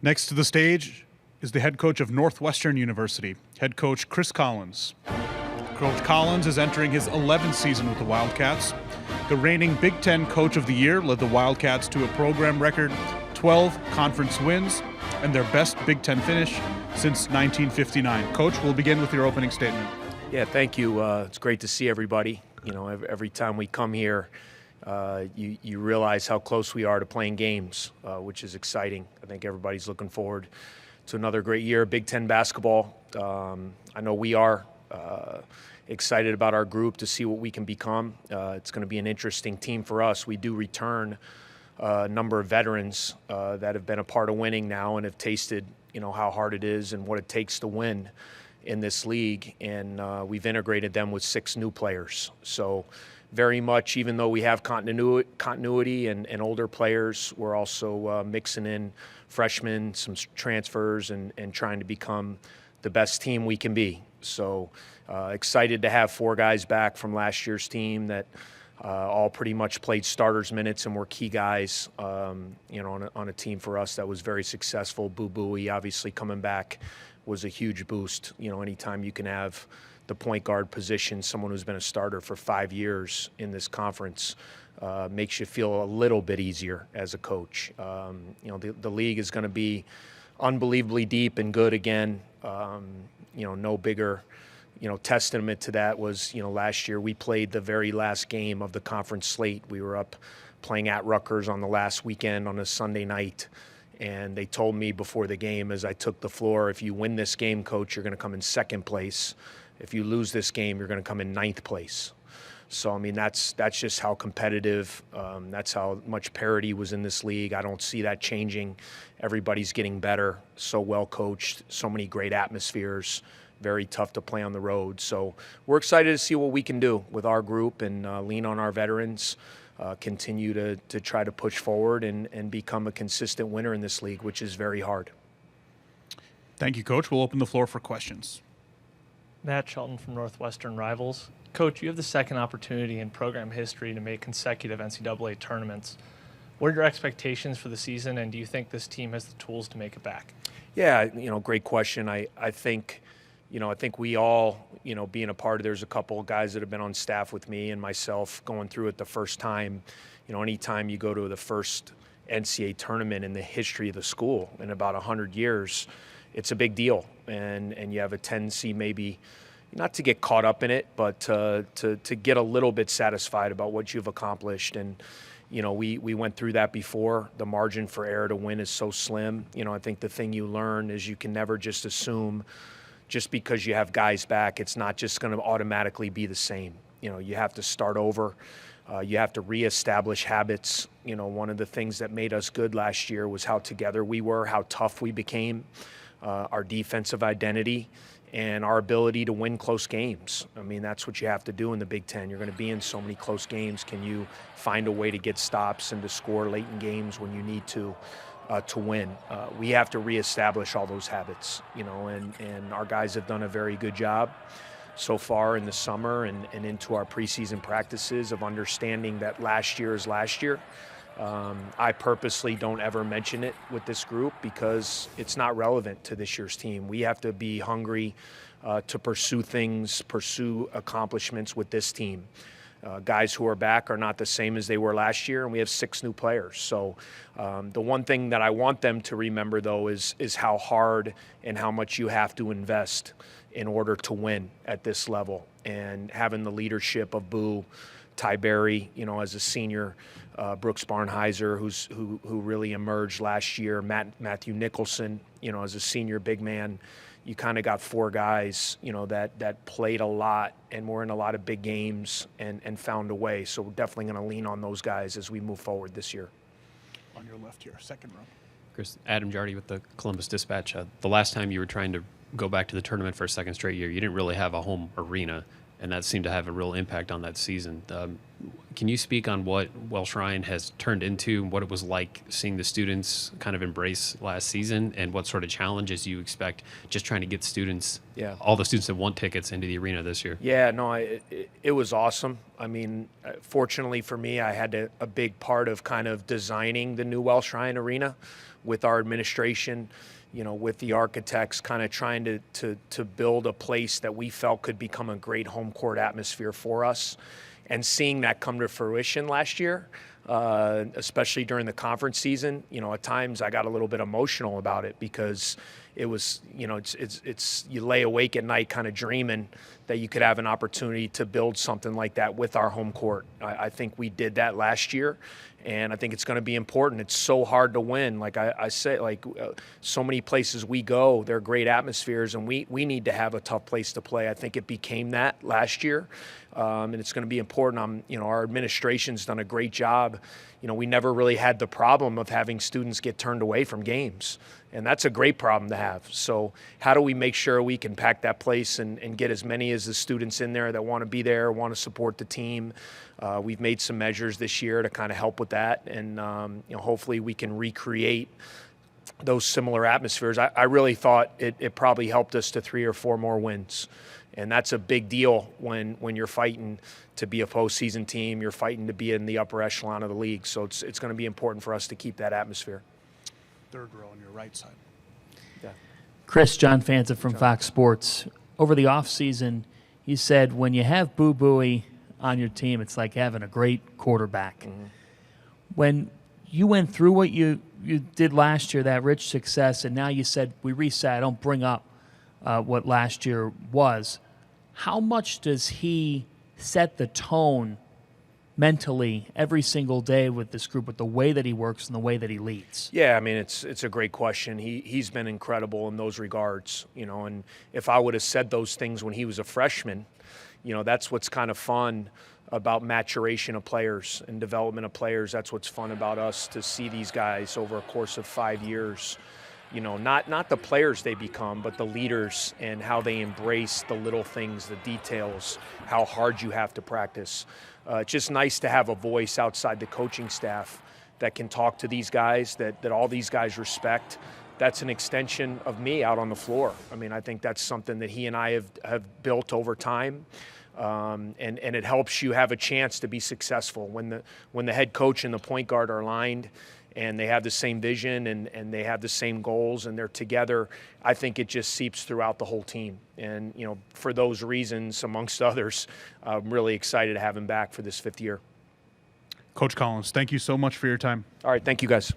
Next to the stage is the head coach of Northwestern University, head coach Chris Collins. Coach Collins is entering his 11th season with the Wildcats. The reigning Big Ten Coach of the Year led the Wildcats to a program record 12 conference wins and their best Big Ten finish since 1959. Coach, we'll begin with your opening statement. Yeah, thank you. It's great to see everybody. You know, every time we come here, you realize how close we are to playing games, which is exciting. I think everybody's looking forward to another great year of Big Ten basketball. I know we are excited about our group to see what we can become. It's going to be an interesting team for us. We do return a number of veterans that have been a part of winning now and have tasted, how hard it is and what it takes to win in this league. And we've integrated them with 6 new players. So very much, even though we have continuity and older players, we're also mixing in freshmen, some transfers, and trying to become the best team we can be. So excited to have 4 guys back from last year's team that all pretty much played starters minutes and were key guys, on a team for us that was very successful. Boo Buie obviously coming back was a huge boost. Anytime you can have the point guard position, someone who's been a starter for 5 years in this conference, makes you feel a little bit easier as a coach. The league is going to be unbelievably deep and good again. No bigger, testament to that was, last year we played the very last game of the conference slate. We were up playing at Rutgers on the last weekend on a Sunday night. And they told me before the game as I took the floor, if you win this game, coach, you're going to come in second place. If you lose this game, you're going to come in 9th place. So, that's just how competitive, that's how much parity was in this league. I don't see that changing. Everybody's getting better, so well coached, so many great atmospheres, very tough to play on the road. So we're excited to see what we can do with our group and lean on our veterans, continue to try to push forward and become a consistent winner in this league, which is very hard. Thank you, Coach. We'll open the floor for questions. Matt Shelton from Northwestern Rivals. Coach, you have the second opportunity in program history to make consecutive NCAA tournaments. What are your expectations for the season, and do you think this team has the tools to make it back? Yeah, great question. I think we all, being a part of, there's a couple of guys that have been on staff with me and myself going through it the first time. Anytime you go to the first NCAA tournament in the history of the school in about 100 years, it's a big deal. And you have a tendency maybe not to get caught up in it, but to get a little bit satisfied about what you've accomplished. And, we went through that before. The margin for error to win is so slim. I think the thing you learn is you can never just assume just because you have guys back, it's not just going to automatically be the same. You have to start over. You have to reestablish habits. One of the things that made us good last year was how together we were, how tough we became, our defensive identity, and our ability to win close games. That's what you have to do in the Big Ten. You're going to be in so many close games. Can you find a way to get stops and to score late in games when you need to win? We have to reestablish all those habits, and our guys have done a very good job so far in the summer and into our preseason practices of understanding that last year is last year. I purposely don't ever mention it with this group because it's not relevant to this year's team. We have to be hungry to pursue accomplishments with this team. Guys who are back are not the same as they were last year, and we have 6 new players. So the one thing that I want them to remember, though, is how hard and how much you have to invest in order to win at this level. And having the leadership of Boo, Ty Berry, as a senior, Brooks Barnheiser, who really emerged last year, Matthew Nicholson, as a senior big man. You kind of got 4 guys, that played a lot and were in a lot of big games and found a way. So we're definitely going to lean on those guys as we move forward this year. On your left here, second row. Chris, Adam Jardy with the Columbus Dispatch. The last time you were trying to go back to the tournament for a second straight year, you didn't really have a home arena, and that seemed to have a real impact on that season. Can you speak on what Welsh Ryan has turned into, what it was like seeing the students kind of embrace last season, and what sort of challenges you expect just trying to get students, all the students that want tickets, into the arena this year? Yeah, no, it was awesome. Fortunately for me, I had a big part of kind of designing the new Welsh Ryan Arena with our administration, with the architects, kind of trying to build a place that we felt could become a great home court atmosphere for us. And seeing that come to fruition last year, especially during the conference season, at times I got a little bit emotional about it, because it was, it's you lay awake at night kind of dreaming that you could have an opportunity to build something like that with our home court. I think we did that last year, and I think it's going to be important. It's so hard to win. Like I say, so many places we go, they're great atmospheres, and we need to have a tough place to play. I think it became that last year, and it's going to be important. Our administration's done a great job. We never really had the problem of having students get turned away from games, and that's a great problem to have. So how do we make sure we can pack that place and get as many as the students in there that want to be there, want to support the team? We've made some measures this year to kind of help with that, and hopefully we can recreate those similar atmospheres. I really thought it probably helped us to 3 or 4 more wins. And that's a big deal when you're fighting to be a postseason team, you're fighting to be in the upper echelon of the league. So it's going to be important for us to keep that atmosphere. Third row on your right side. Yeah. Chris, John Fanta from Fox Sports. Over the offseason, you said when you have Boo Buie on your team, it's like having a great quarterback. Mm-hmm. When you went through what you did last year, that rich success, and now you said we reset, I don't bring up what last year was. How much does he set the tone mentally every single day with this group, with the way that he works and the way that he leads? Yeah, I mean, it's a great question. He's been incredible in those regards, and if I would have said those things when he was a freshman, that's what's kind of fun about maturation of players and development of players. That's what's fun about us, to see these guys over a course of 5 years. Not the players they become, but the leaders, and how they embrace the little things, the details, how hard you have to practice. It's just nice to have a voice outside the coaching staff that can talk to these guys, that all these guys respect. That's an extension of me out on the floor. I mean, I think that's something that he and I have built over time. And it helps you have a chance to be successful when the head coach and the point guard are aligned, and they have the same vision, and they have the same goals, and they're together. I think it just seeps throughout the whole team. And, for those reasons, amongst others, I'm really excited to have him back for this 5th year. Coach Collins, thank you so much for your time. All right, thank you guys.